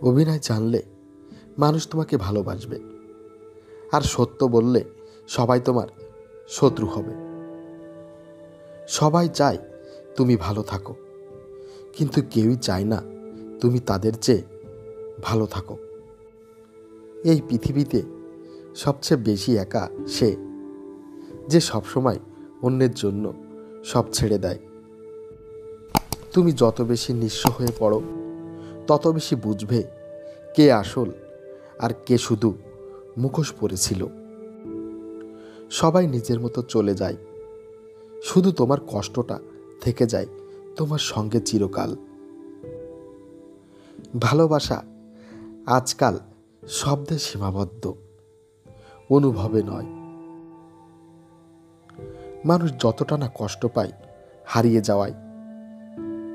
অভিনয় জানলে মানুষ তোমাকে ভালোবাসবে, আর সত্য বললে সবাই তোমার শত্রু হবে। সবাই চায় তুমি ভালো থাকো, কিন্তু কেউই চায় না তুমি তাদের চেয়ে ভালো থাকো। এই পৃথিবীতে সবচেয়ে বেশি একা সে, যে সবসময় অন্যের জন্য সব ছেড়ে দেয়। তুমি যত বেশি নিঃস্ব হয়ে পড়ো, তত বেশি বুঝবে কে আসল আর কে শুধু মুখোশ পরেছিল। সবাই নিজের মতো চলে যায়, শুধু তোমার কষ্টটা থেকে যায় তোমার সঙ্গে চিরকাল। ভালোবাসা আজকাল শব্দে সীমাবদ্ধ, অনুভবে নয়। মানুষ যতটা না কষ্ট পায় হারিয়ে যাওয়ায়,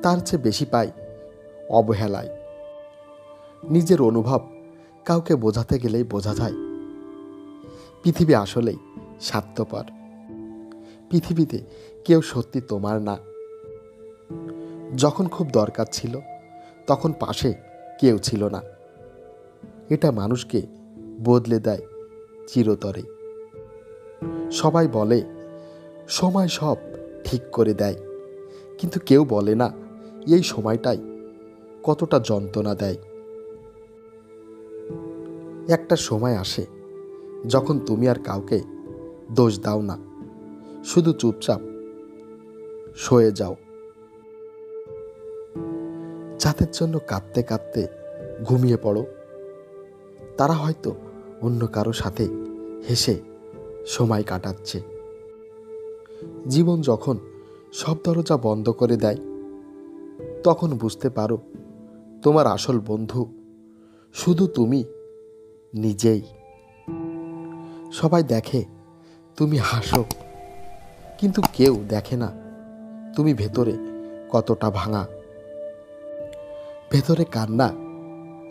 তার চেয়ে বেশি পায় অবহেলায়। নিজের অনুভব কাউকে বোঝাতে গেলেই বোঝা যায় পৃথিবী আসলেই স্বার্থপর। পৃথিবীতে কেউ সত্যি তোমার না। যখন খুব দরকার ছিল তখন পাশে কেউ ছিল না। এটা মানুষকে বদলে দেয় চিরতরে। সবাই বলে সময় সব ঠিক করে দেয়, কিন্তু কেউ বলে না এই সময়টাই কতটা যন্ত্রণা দেয়। একটা সময় আসে যখন তুমি আর কাউকে দোষ দাও না, শুধু চুপচাপ সয়ে যাও। যাদের জন্য কাঁদতে কাঁদতে ঘুমিয়ে পড়ো, তারা হয়তো অন্য কারো সাথে হেসে সময় কাটাচ্ছে। জীবন যখন সব দরজা বন্ধ করে দেয়, তখন বুঝতে পারো তোমার আসল বন্ধু শুধু তুমি নিজেই। সবাই দেখে তুমি হাসো, কিন্তু কেউ দেখে না তুমি ভেতরে কতটা ভাঙা। ভেতরে কান্না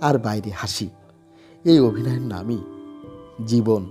আর বাইরে হাসি, এই অভিনয়ের নামই জীবন।